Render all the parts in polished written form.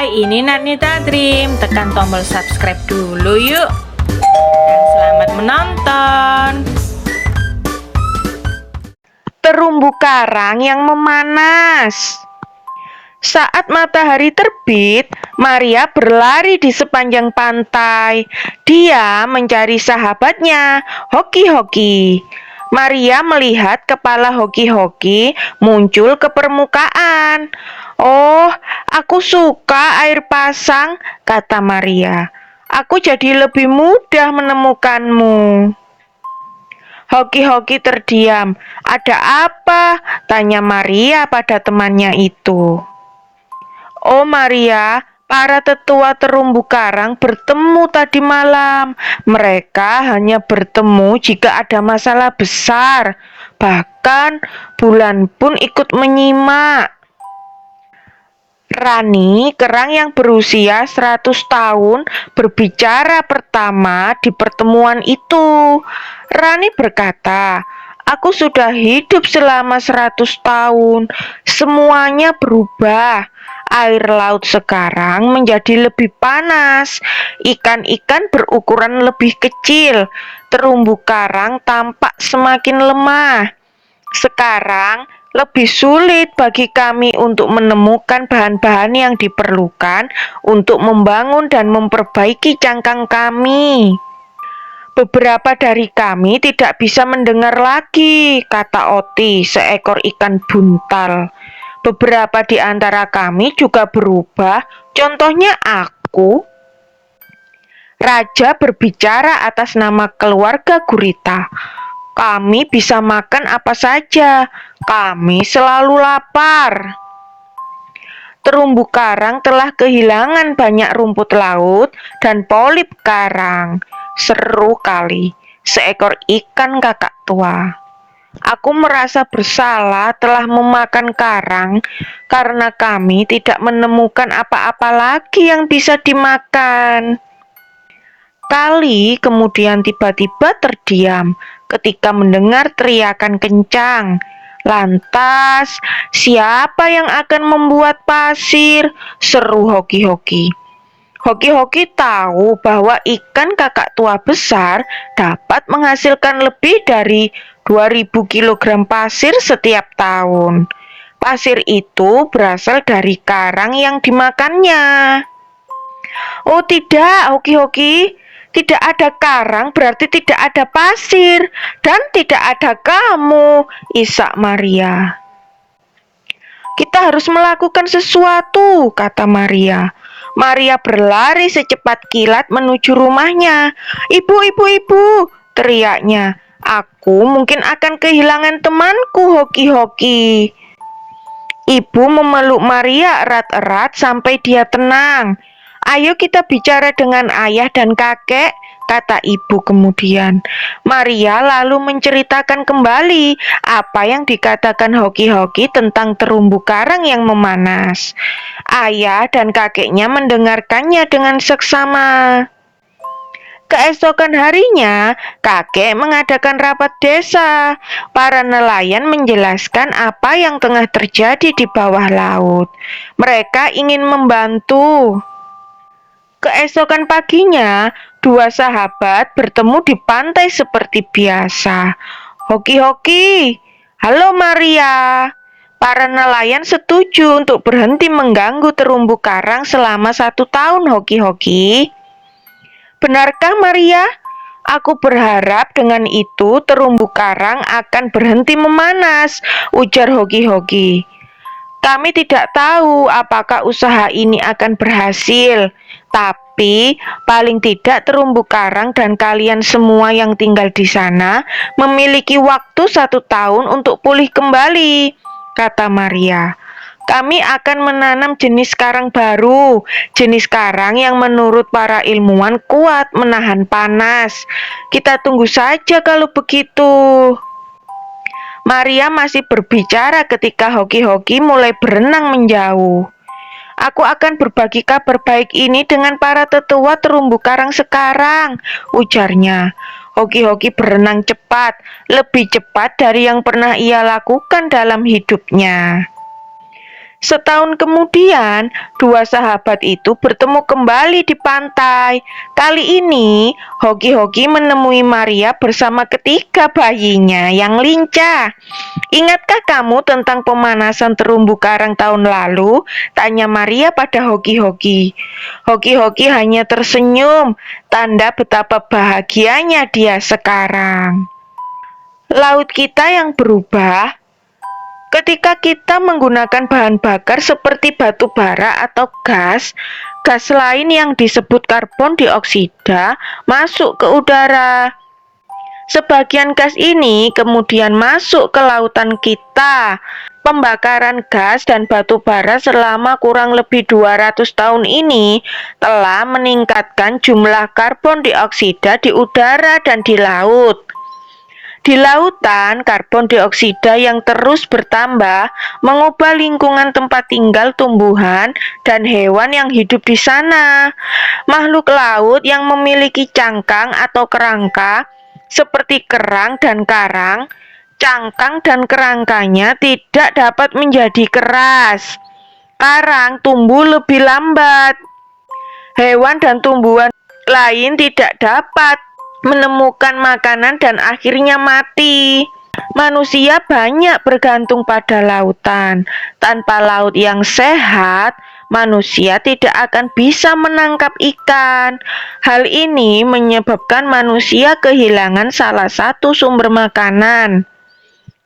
Hai, ini Narnita Dream. Tekan tombol subscribe dulu yuk. Dan selamat menonton. Terumbu karang yang memanas. Saat matahari terbit, Maria berlari di sepanjang pantai. Dia mencari sahabatnya, Hoki-Hoki. Maria melihat kepala Hoki-Hoki muncul ke permukaan. "Oh, aku suka air pasang," kata Maria. "Aku jadi lebih mudah menemukanmu." Hoki-Hoki terdiam. "Ada apa?" tanya Maria pada temannya itu. "Oh Maria, para tetua terumbu karang bertemu tadi malam. Mereka hanya bertemu jika ada masalah besar. Bahkan bulan pun ikut menyimak." Rani, kerang yang berusia 100 tahun, berbicara pertama di pertemuan itu. Rani berkata, "Aku sudah hidup selama 100 tahun. Semuanya berubah. Air laut sekarang menjadi lebih panas. Ikan-ikan berukuran lebih kecil. Terumbu karang tampak semakin lemah. Sekarang lebih sulit bagi kami untuk menemukan bahan-bahan yang diperlukan untuk membangun dan memperbaiki cangkang kami. Beberapa dari kami tidak bisa mendengar lagi," kata Oti, seekor ikan buntal. "Beberapa di antara kami juga berubah, contohnya aku." Raja berbicara atas nama keluarga gurita. "Kami bisa makan apa saja. Kami selalu lapar." Terumbu karang telah kehilangan banyak rumput laut dan polip karang. Seru kali, seekor ikan kakak tua. "Aku merasa bersalah telah memakan karang karena kami tidak menemukan apa-apa lagi yang bisa dimakan." Kali kemudian tiba-tiba terdiam ketika mendengar teriakan kencang. "Lantas, siapa yang akan membuat pasir?" seru Hoki-Hoki. Hoki-Hoki tahu bahwa ikan kakak tua besar dapat menghasilkan lebih dari 2000 kilogram pasir setiap tahun. Pasir itu berasal dari karang yang dimakannya. "Oh tidak, Hoki-Hoki. Tidak ada karang berarti tidak ada pasir. Dan tidak ada kamu," isak Maria. "Kita harus melakukan sesuatu," kata Maria. Maria berlari secepat kilat menuju rumahnya. "Ibu, ibu, ibu," teriaknya. "Aku mungkin akan kehilangan temanku, Hoki-Hoki." Ibu memeluk Maria erat-erat sampai dia tenang. "Ayo kita bicara dengan ayah dan kakek," kata ibu kemudian. Maria lalu menceritakan kembali apa yang dikatakan Hoki-Hoki tentang terumbu karang yang memanas. Ayah dan kakeknya mendengarkannya dengan seksama. Keesokan harinya, kakek mengadakan rapat desa. Para nelayan menjelaskan apa yang tengah terjadi di bawah laut. Mereka ingin membantu. Keesokan paginya, dua sahabat bertemu di pantai seperti biasa. "Hoki-Hoki, halo Maria." Para nelayan setuju untuk berhenti mengganggu terumbu karang selama 1 tahun, Hoki-Hoki. "Benarkah Maria? Aku berharap dengan itu terumbu karang akan berhenti memanas," ujar Hoki-Hoki. "Kami tidak tahu apakah usaha ini akan berhasil, tapi paling tidak terumbu karang dan kalian semua yang tinggal di sana memiliki waktu 1 tahun untuk pulih kembali," kata Maria. "Kami akan menanam jenis karang baru, jenis karang yang menurut para ilmuwan kuat menahan panas. Kita tunggu saja kalau begitu." Maria masih berbicara ketika Hoki-Hoki mulai berenang menjauh. "Aku akan berbagi kabar baik ini dengan para tetua terumbu karang sekarang," ujarnya. Hoki-Hoki berenang cepat, lebih cepat dari yang pernah ia lakukan dalam hidupnya. Setahun kemudian, dua sahabat itu bertemu kembali di pantai. Kali ini, Hoki-Hoki menemui Maria bersama ketiga bayinya yang lincah. "Ingatkah kamu tentang pemanasan terumbu karang tahun lalu?" tanya Maria pada Hoki-Hoki. Hoki-Hoki hanya tersenyum, tanda betapa bahagianya dia sekarang. Laut kita yang berubah. Ketika kita menggunakan bahan bakar seperti batu bara atau gas lain yang disebut karbon dioksida masuk ke udara. Sebagian gas ini kemudian masuk ke lautan kita. Pembakaran gas dan batu bara selama kurang lebih 200 tahun ini telah meningkatkan jumlah karbon dioksida di udara dan di laut. Di lautan, karbon dioksida yang terus bertambah mengubah lingkungan tempat tinggal tumbuhan dan hewan yang hidup di sana. Makhluk laut yang memiliki cangkang atau kerangka seperti kerang dan karang, cangkang dan kerangkanya tidak dapat menjadi keras. Karang tumbuh lebih lambat. Hewan dan tumbuhan lain tidak dapat menemukan makanan dan akhirnya mati. Manusia banyak bergantung pada lautan. Tanpa laut yang sehat, manusia tidak akan bisa menangkap ikan. Hal ini menyebabkan manusia kehilangan salah satu sumber makanan.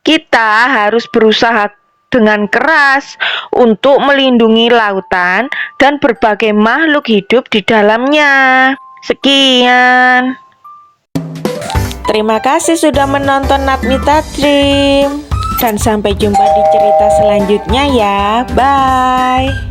Kita harus berusaha dengan keras untuk melindungi lautan dan berbagai makhluk hidup di dalamnya. Sekian. Terima kasih sudah menonton Natmita Dream. Dan sampai jumpa di cerita selanjutnya ya. Bye.